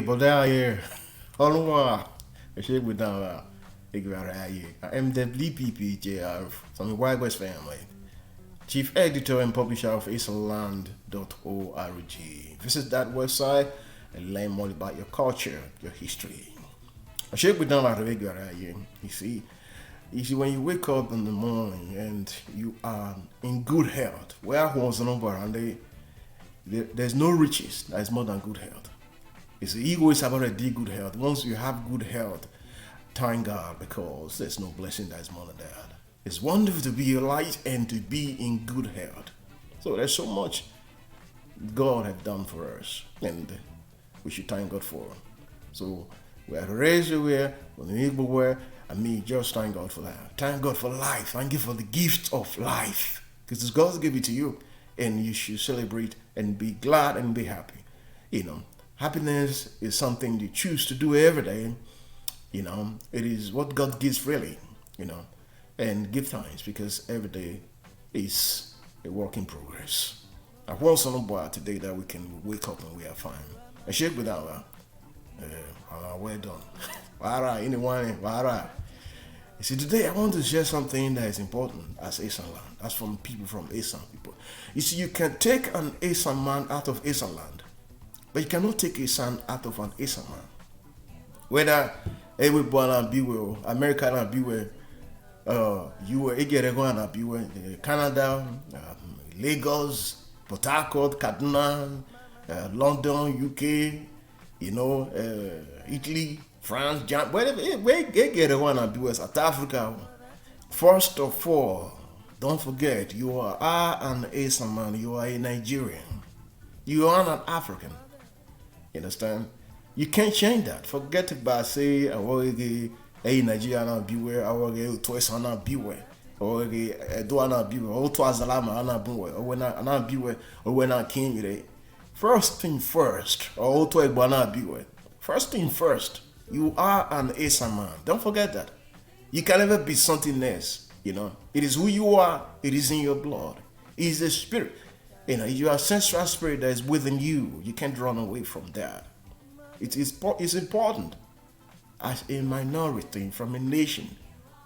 bọ̀dá ayé ọlọ́wà ẹ̀ṣẹ́ gbẹ̀dá ìgbàrá ayé. I am the BPPJR from the Wild West family, Chief Editor and Publisher of Esanland.org. Visit that website and learn more about your culture, your history. ẹ̀ṣẹ́ gbẹ̀dá you see, when you wake up in the morning and you are in good health, where was number and there's no riches that is more than good health. You see, ego is about a good health. Once you have good health, thank God, because there's no blessing that is more than that. It's wonderful to be alive and to be in good health. So there's so much God has done for us, and we should thank God for. So we are raised where, when the Igbo were, and me just thank God for that. Thank God for life. Thank you for the gift of life, because God gave it to you, and you should celebrate and be glad and be happy. Happiness is something you choose to do every day. It is what God gives freely. And give thanks, because every day is a work in progress. I want some today that we can wake up and we are fine. I shake without well done. Wara, anyone, wara. You see, today I want to share something that is important as Esanland. That's from people from Esan people. You see, you can take an Esan man out of Esanland, but you cannot take Esan out of an Esan man. Whether everybody be well, America be well, you were Egeregon be well, Canada, Lagos, Port Harcourt, Kaduna, London, UK, Italy, France, Japan, where get one and be South Africa. First of all, don't forget you are an Asian man, you are a Nigerian, you are an African. You understand? You can't change that. Forget about say I will get a Nigerian beware, I will get twice an beware, or a Duana beware, or twice Alama ana beware, or when I beware, or when I came today. First thing first, or twice Bana beware. First thing first. You are an Esan man. Don't forget that. You can never be something else. It is who you are. It is in your blood. It is the spirit. Your ancestral spirit that is within you. You can't run away from that. It's important as a minority from a nation,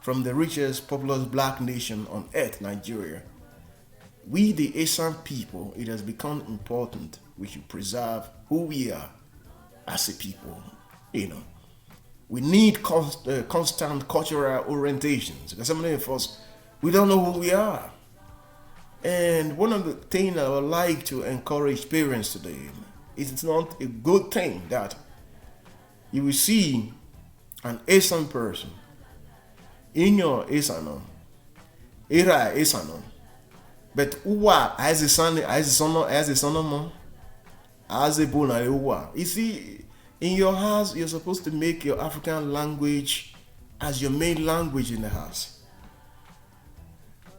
from the richest populous black nation on earth, Nigeria. We, the Esan people, it has become important. We should preserve who we are as a people. We need constant cultural orientations, because some of us, we don't know who we are. And one of the things I would like to encourage parents today is it's not a good thing that you will see an Asian person in your Asian, but uwa as a son, as a bona. You see. In your house, you're supposed to make your African language as your main language in the house.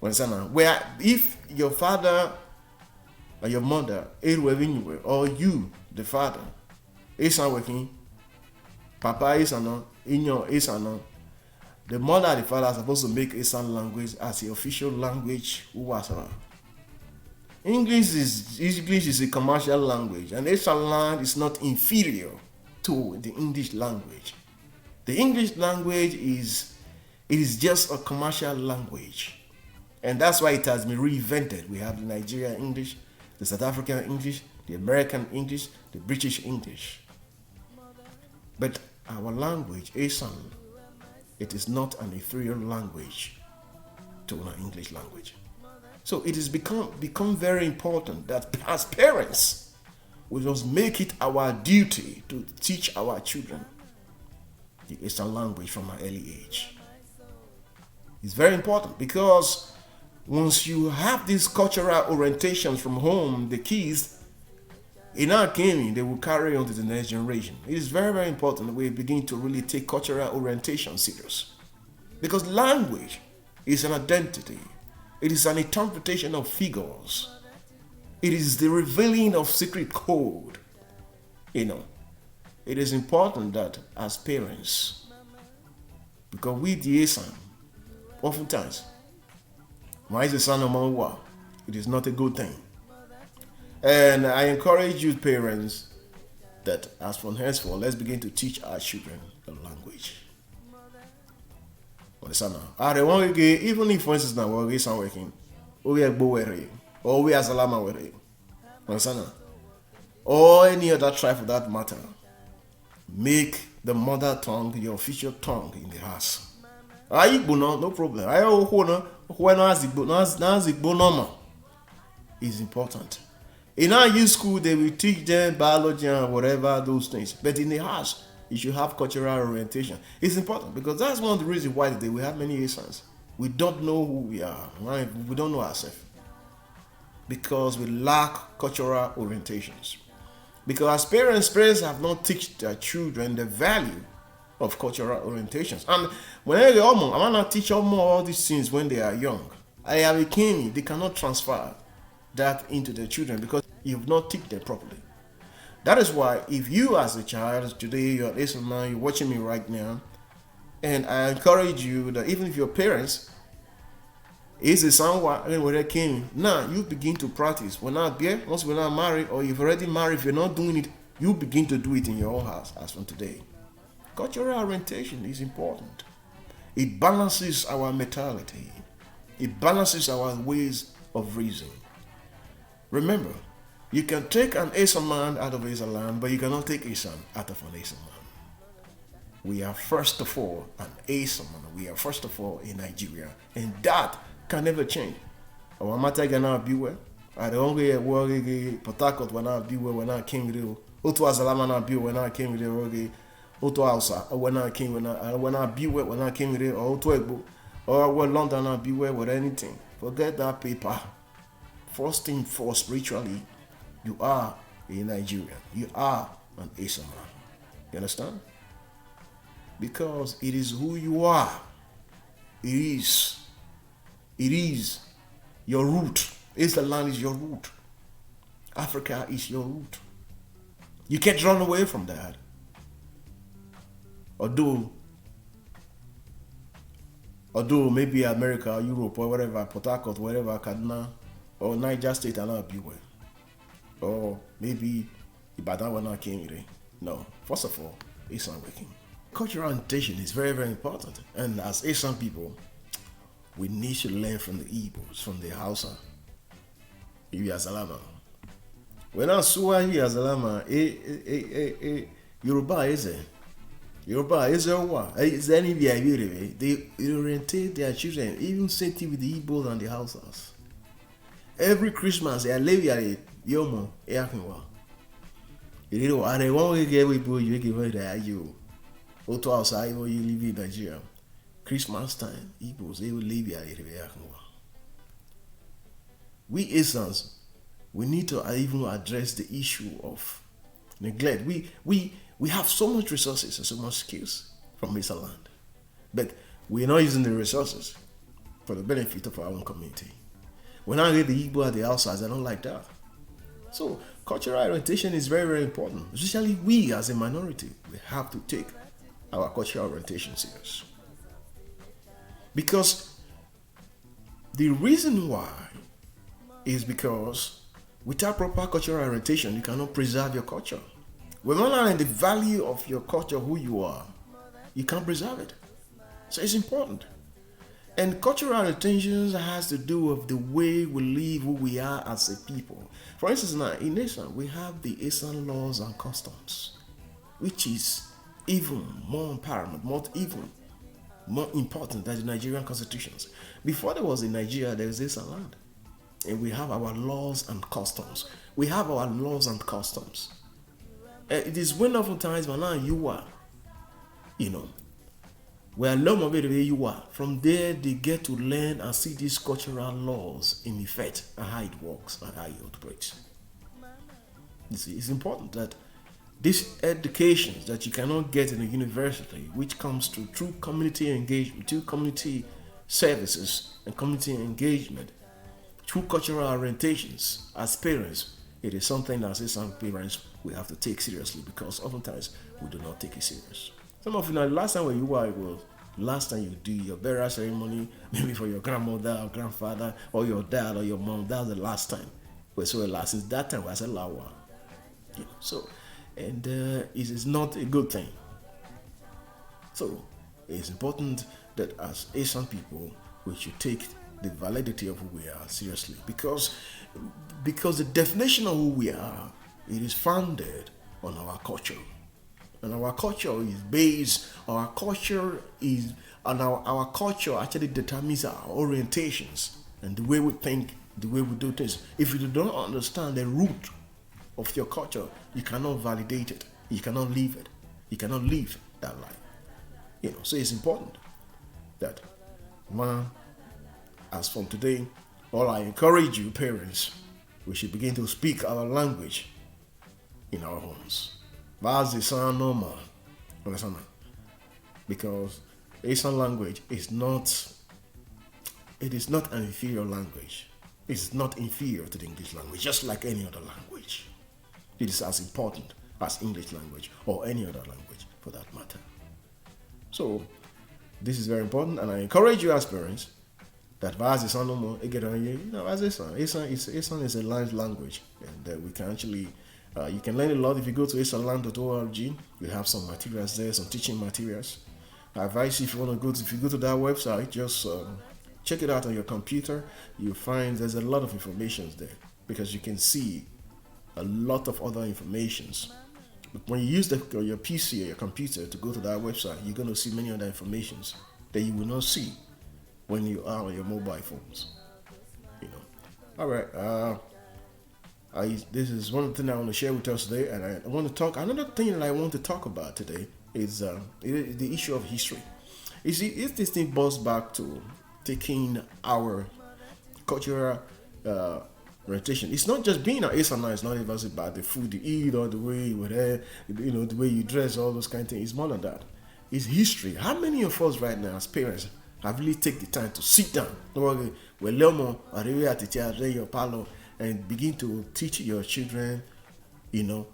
Where if your father or your mother, or you, the father, is not working, Papa is not, in your is not, the mother and the father are supposed to make Esan language as the official language. English is a commercial language, and Esanland is not inferior to the English language. The English language is just a commercial language, and that's why it has been reinvented. We have the Nigerian English, the South African English, the American English, the British English. But our language, Esan, it is not an inferior language to an English language. So it has become very important that as parents, we just make it our duty to teach our children the Esan language from an early age. It's very important, because once you have these cultural orientations from home, the kids in our gaming, they will carry on to the next generation. It is very, very important that we begin to really take cultural orientation serious, because language is an identity. It is an interpretation of figures. It is the revealing of secret code. It is important that as parents, because we the Esan, oftentimes, why is the son of Mawa? It is not a good thing. And I encourage you parents that as from henceforth, let's begin to teach our children the language. Understand now? I don't want to get, even if for instance now we're working, or we are Bowery, or we are Salama Were. Understand now? Or any other tribe for that matter. Make the mother tongue your official tongue in the house. Igbo no problem. I when Igbo normal is important. In our youth school, they will teach them biology and whatever those things. But in the house, you should have cultural orientation. It's important because that's one of the reasons why today we have many Asans. We don't know who we are. Right? We don't know ourselves. Because we lack cultural orientations. Because as parents have not teach their children the value of cultural orientations. And when I want to teach them all these things when they are young. I have a king, they cannot transfer that into their children because you've not teach them properly. That is why if you as a child today, you're at Esanland, you're watching me right now, and I encourage you that even if your parents is a someone where they came, now you begin to practice. When not there, once we're not married, or you've already married, if you're not doing it, you begin to do it in your own house as from today. Cultural orientation is important. It balances our mentality. It balances our ways of reasoning. Remember, you can take an Esanland out of Esanland, but you cannot take Esan out of an Esanland. We are first of all an Esanland. We are first of all in Nigeria, and that can never change. Our matter gonna be where. I don't get work Port Harcourt when I be when I came with you. Otu Azalama na be when I came with you. Otu Hausa when I came when I be when I came with you. Or Otu Egbo or when London I be with anything. Forget that paper. First thing for spiritually, you are a Nigerian. You are an Esanland. You understand? Because it is who you are. It is your root. Esanland is your root. Africa is your root. You can't run away from that. Although maybe America, Europe, or whatever, Port Harcourt, whatever, Kaduna, or Niger State, and not be well. Or maybe Ibadan when I came here. No. First of all, it's not working. Cultural orientation is very, very important. And as Esan people, we need to learn from the Igbos, from the Hausa. Ibi Azalama. When I saw here Azalama, Yoruba is it? Yoruba is there what? Is there any they orientate their children, even same thing with the Igbos and the Hausas. Every Christmas, they are living Yomo, Yakinwa. You know, and they won't get people you give away the you. Oto outside where you live in Nigeria. Christmas time, Igbos, they will leave you. We Asans, we need to even address the issue of neglect. We have so much resources and so much skills from Esanland, but we're not using the resources for the benefit of our own community. When I get the Igbo at the outside, I don't like that. So cultural orientation is very, very important. Especially we as a minority, we have to take our cultural orientation serious. Because the reason why is because without proper cultural orientation, you cannot preserve your culture. When you learn the value of your culture, who you are, you can't preserve it. So it's important. And cultural orientation has to do with the way we live, who we are as a people. For instance, now in Esan, we have the Esan laws and customs, which is even more paramount, more important than the Nigerian constitutions. Before there was in Nigeria, there was Esanland. And we have our laws and customs. We have our laws and customs. It is when oftentimes when now you are, where learn of it where you are. From there, they get to learn and see these cultural laws in effect and how it works and how it operates. You see, it's important that this education that you cannot get in a university, which comes through community engagement, through community services and community engagement, through cultural orientations as parents, it is something that as some parents we have to take seriously because oftentimes we do not take it serious. Some of you know, last time when you were, it was last time you do your burial ceremony, maybe for your grandmother or grandfather or your dad or your mom. That was the last time. So since that time, we said lawa. So and it is not a good thing. So it's important that as Asian people, we should take the validity of who we are seriously, because the definition of who we are, it is founded on our culture, and our culture is based. Our culture is and our culture actually determines our orientations and the way we think, the way we do things. If you don't understand the root of your culture, you cannot validate it. You cannot live it. You cannot live that life. So it's important that, man, as from today, all I encourage you, parents, we should begin to speak our language in our homes. That's the sound normal. Understand that? Because Esan language is not an inferior language. It's not inferior to the English language, just like any other language. It is as important as English language or any other language for that matter. So this is very important, and I encourage you as parents that as Esan no more, as Esan is a live language, and we can actually you can learn a lot if you go to esanland.org. We have some materials there, some teaching materials. I advise you, if you go to that website, just check it out on your computer. You'll find there's a lot of information there, because you can see a lot of other informations. But when you use your PC or your computer to go to that website, you're going to see many other informations that you will not see when you are on your mobile phones. All right. This is one of the things I want to share with us today, and I want to talk. Another thing that I want to talk about today is the issue of history. You see, if this thing boils back to taking our cultural orientation, it's not just being an Esanland. It's not even about the food you eat or the way you wear, the way you dress, all those kind of things. It's more than that. It's history. How many of us right now, as parents, have really taken the time to sit down, and begin to teach your children, your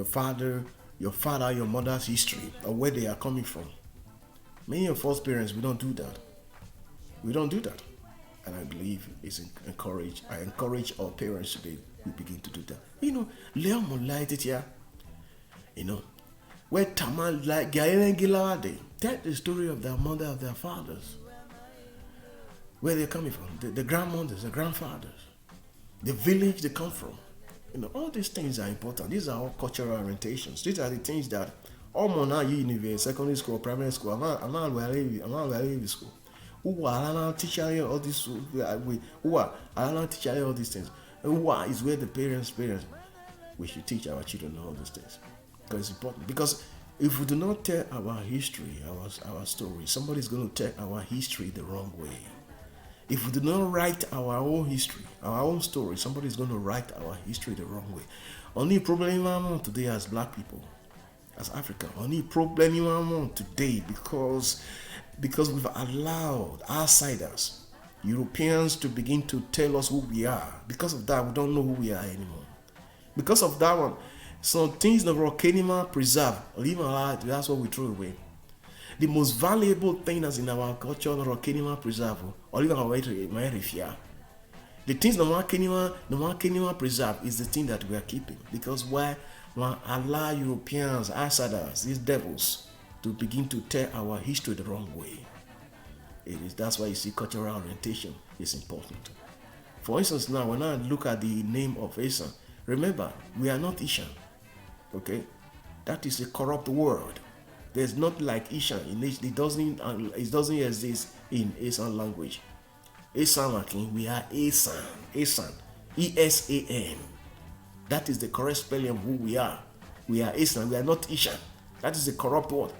father, your mother's history, or where they are coming from? Many of us parents, we don't do that. We don't do that. And I believe it's encouraged. I encourage our parents today to begin to do that. Where Tamal like Gaelen Gilawade, tell the story of their mother, of their fathers. Where they're coming from, the grandmothers, the grandfathers, the village they come from. All these things are important. These are all cultural orientations. These are the things that all Mona university, secondary school, primary school, I'm not school. Who are teaching you all this? Who are teaching you all these things? Who is where the parents. We should teach our children all these things, because it's important. Because if we do not tell our history, our story, somebody's going to tell our history the wrong way. If we do not write our own history, our own story, somebody's going to write our history the wrong way. Only problem today as black people, as Africa, only problem today because we've allowed outsiders, Europeans, to begin to tell us who we are. Because of that, we don't know who we are anymore. Because of that one, some things the Rokanima preserve, or even alive, that's what we throw away. The most valuable thing that's in our culture, the Rokanima preserve, or even our way to Marifia. The things the Rokanima preserve is the thing that we are keeping. Because why allow Europeans, outsiders, these devils, to begin to tell our history the wrong way. That's why you see cultural orientation is important. For instance, now when I look at the name of Esan, remember, we are not Ishan. Okay? That is a corrupt word. There's not like Ishan. It doesn't exist in Esan language. Esan, we are Esan. Esan. E-S-A-N. That is the correct spelling of who we are. We are Esan. We are not Ishan. That is a corrupt word.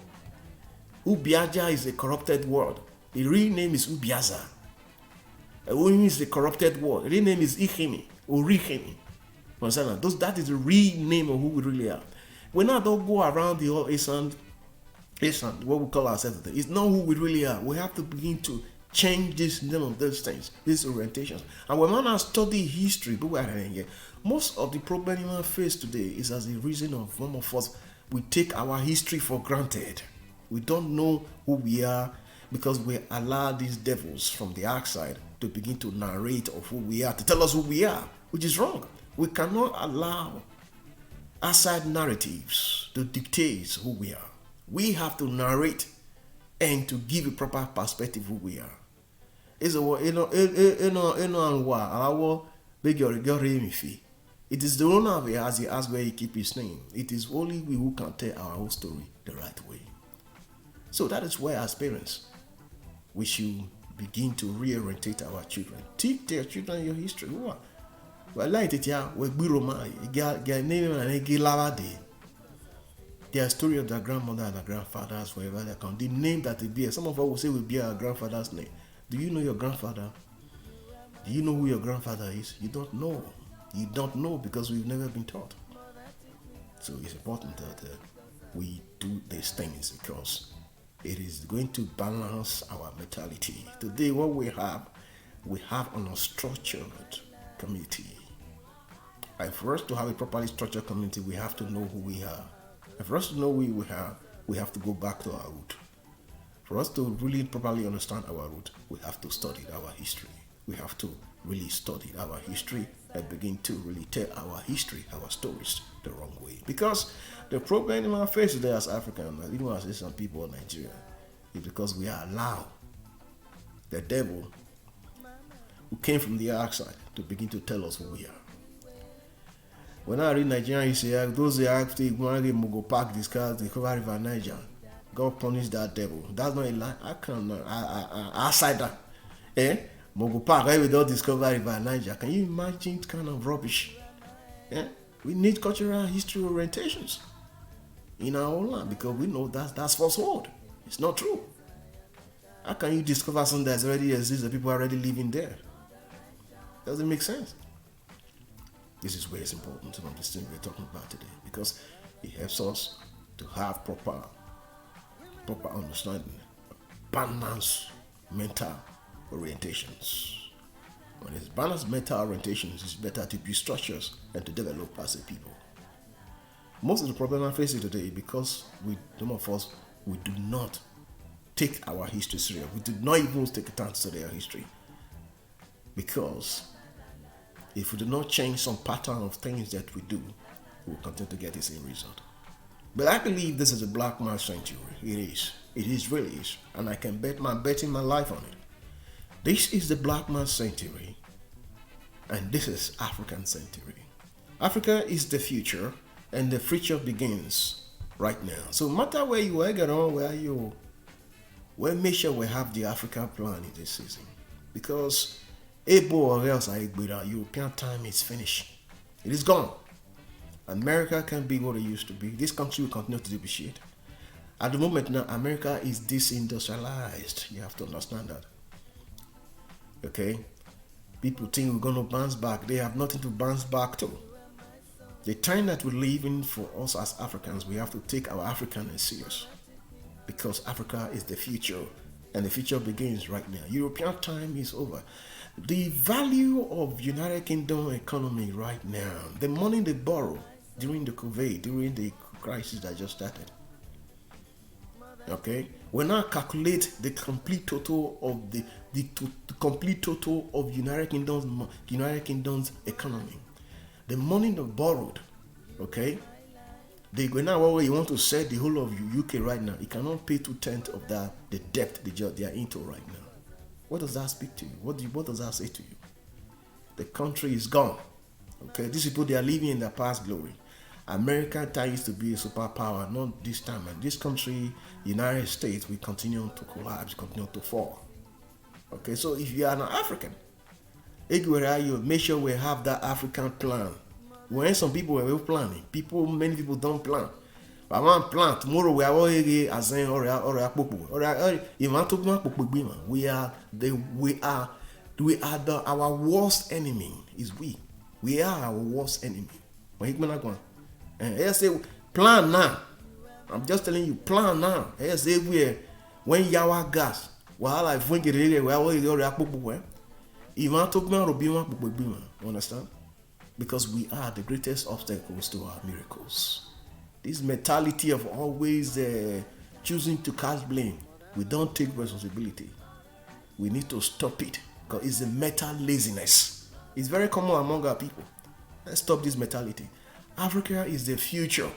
Ubiaja is a corrupted word. The real name is Ubiaza. Uimi is the corrupted word. The real name is Ichimi or Richemi. That is the real name of who we really are. We now don't go around the whole Esan, what we call ourselves today. It's not who we really are. We have to begin to change this name of those things, these orientations. And when I study history, most of the problem we face today is as a reason of one of us, we take our history for granted. We don't know who we are because we allow these devils from the outside to begin to narrate of who we are, to tell us who we are, which is wrong. We cannot allow outside narratives to dictate who we are. We have to narrate and to give a proper perspective who we are. It's a it is the owner of it as he asks where he keep his name. It is only we who can tell our whole story the right way. So that is where as parents we should begin to reorientate our children. Teach their children your history. Their story of their grandmother and their grandfathers, wherever they come. The name that they bear. Some of us will say we bear our grandfather's name. Do you know your grandfather? Do you know who your grandfather is? You don't know. You don't know because we've never been taught. So it's important that we do these things because it is going to balance our mentality. Today, what we have an unstructured community. And for us to have a properly structured community, we have to know who we are. And for us to know who we have to go back to our root. For us to really properly understand our root, we have to study our history. We have to really study our history and begin to really tell our history, our stories the wrong way. Because the problem in our face today as Africans, even as some people in Nigeria, is because we are allowed the devil who came from the outside to begin to tell us who we are. When I read Nigerian, you say, those who are after Mugo Park, discuss the Cover River Niger, God punished that devil. That's not a lie. I can't, outside that. Mogo Park, where we don't discover River Niger. Can you imagine kind of rubbish? We need cultural history orientations in our own land because we know that's falsehood. It's not true. How can you discover something that already exists that people are already living there? Doesn't make sense. This is where it's important to understand what we're talking about today because it helps us to have proper understanding, balanced mental orientations. When it's balanced mental orientations, it's better to build structures and to develop as a people. Most of the problem I'm facing today is because some of us do not take our history serious. We do not even take time to study our history. Because if we do not change some pattern of things that we do, we will continue to get the same result. But I believe this is a black man's century. It is. It is really is. And I can betting my life on it. This is the black man's century. And this is African century. Africa is the future. And the future begins right now. So no matter where you are, get on where you well, make sure we have the African plan in this season. Because Ebo or else European time is finished. It is gone. America can't be what it used to be. This country will continue to depreciate. At the moment now, America is disindustrialized. You have to understand that. Okay? People think we're going to bounce back. They have nothing to bounce back to. The time that we live in for us as Africans, we have to take our Africanness serious. Because Africa is the future. And the future begins right now. European time is over. The value of United Kingdom economy right now, the money they borrow during the COVID, during the crisis that just started. Okay, when I calculate the complete total of the complete total of United Kingdom's economy, the money they borrowed, okay, they go now. Well, you want to sell the whole of UK right now, it cannot pay 2/10 of that the debt they are into right now. What does that speak to you? What does that say to you? The country is gone. Okay, these people, they are living in their past glory. America used to be a superpower, not this time. And this country, United States, will continue to collapse, continue to fall. Okay, so if you are an African, make sure we have that African plan. When some people were planning, many people don't plan. But one plan tomorrow we are all as we are our worst enemy is we. We are our worst enemy. And I say plan now. I'm just telling you, plan now. I say when yawa gas, while I think it is we are all understand? Because we are the greatest obstacles to our miracles. This mentality of always choosing to cast blame, we don't take responsibility. We need to stop it because it's a mental laziness. It's very common among our people. Let's stop this mentality. Africa is the future.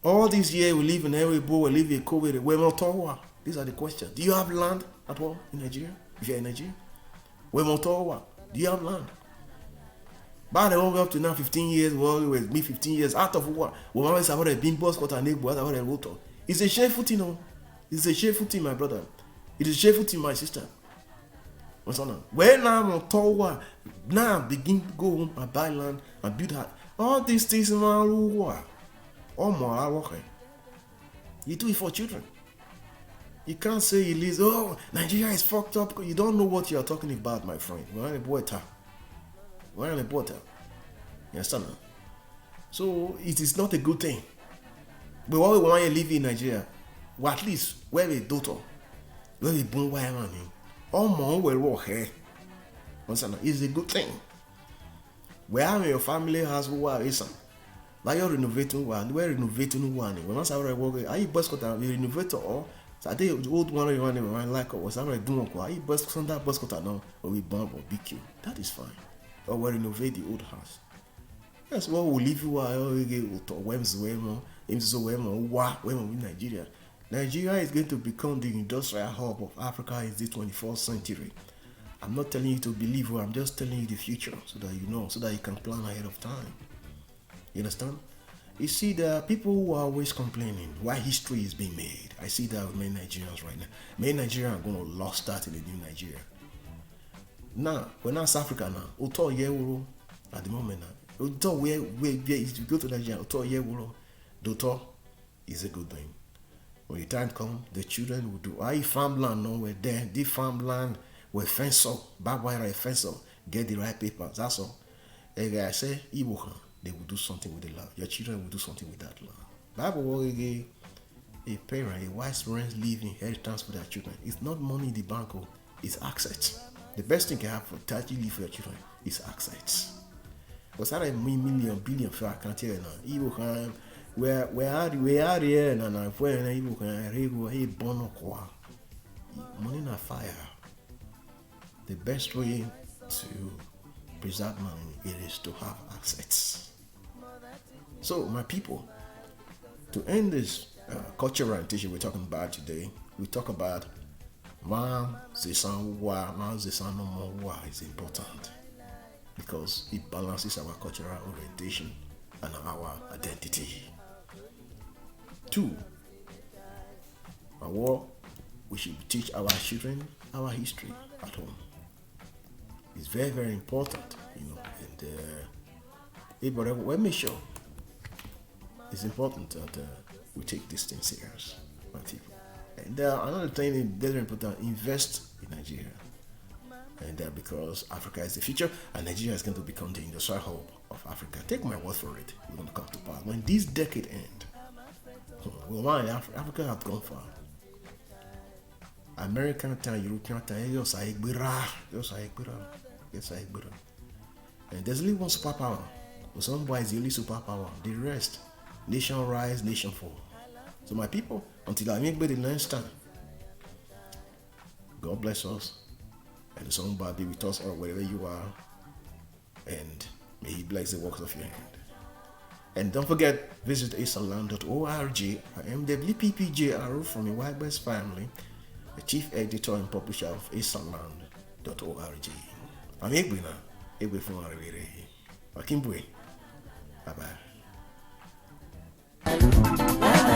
All these years we live in Eribo, we live in COVID, we're not Towa. These are the questions. Do you have land at all in Nigeria? If you're in Nigeria? We're not Towa. Do you have land? By the way, up to now 15 years, well, with me 15 years, out of what? We always have been boss got a neighbor, out of a rotor. It's a shameful thing, no? It's a shameful thing, my brother. It is a shameful thing, my sister. What's on? When I'm on Towa, now begin to go home and buy land and build that. All these things in my war. All more working. You do it for children. You can't say you lose, oh, Nigeria is fucked up. You don't know what you're talking about, my friend. We're on a border. We're on a border. You understand? So it is not a good thing. But what we want to live in Nigeria, well, at least where we daughter, where we born where man, all more will work here. Understand? It's a good thing. Where your family has who are Esan. Like you're renovating one, we're renovating one. When I say I work, are you bus cutter? We renovate all. So I think the old one you want like was I doing? Are you bus cutter? Bus cutter now, or we bomb or BQ? That is fine. Or we renovate the old house. That's what we live while we get to Wemswemo, in Nigeria. Nigeria is going to become the industrial hub of Africa in the 21st century. I'm not telling you to believe, I'm just telling you the future so that you know, so that you can plan ahead of time. You understand? You see, there are people who are always complaining why history is being made. I see that with many Nigerians right now. Many Nigerians are going to lost start in the new Nigeria. Now, we're not South Africa now. Uto Yewuro at the moment now. Uto where if you go to Nigeria, Uto Yewuro, Doto is a good thing. When the time comes, the children will do. I farmland now we're there. The farmland will fence up, barbed wire fence up, get the right papers. That's all. And I say, Igbo, they will do something with the land. Your children will do something with that land. Bible will give a parent, a wise parent leave inheritance for their children. It's not money in the bank, it's assets. The best thing you can have for 30 leave for your children is assets. Because I don't million, billion for I can't tell you now. Igbo can where are here and when Igbo can rego a bono kwa. Money na fire. The best way to preserve money is to have assets. So, my people, to end this cultural orientation we're talking about today, we talk about Mao Zedong no more war is important because it balances our cultural orientation and our identity. 2, we should teach our children our history at home. It's very, very important, and but let me show. It's important that we take this thing serious, my people. And another thing is very important, invest in Nigeria. And because Africa is the future, and Nigeria is going to become the industrial hub of Africa. Take my word for it, it's going to come to pass. When this decade ends, Africa has gone far. American time, European time, yes, I agree. And there's only one superpower. Somebody is the only superpower. The rest, nation rise, nation fall. So my people, until I meet the next time, God bless us. And somebody with us or wherever you are. And may He bless the works of your hand. And don't forget, visit Esanland.org. I am WPPJR from the White West family, the chief editor and publisher of Esanland.org. I'm Egbe now. Egbe from Arivere. Wakimbwe.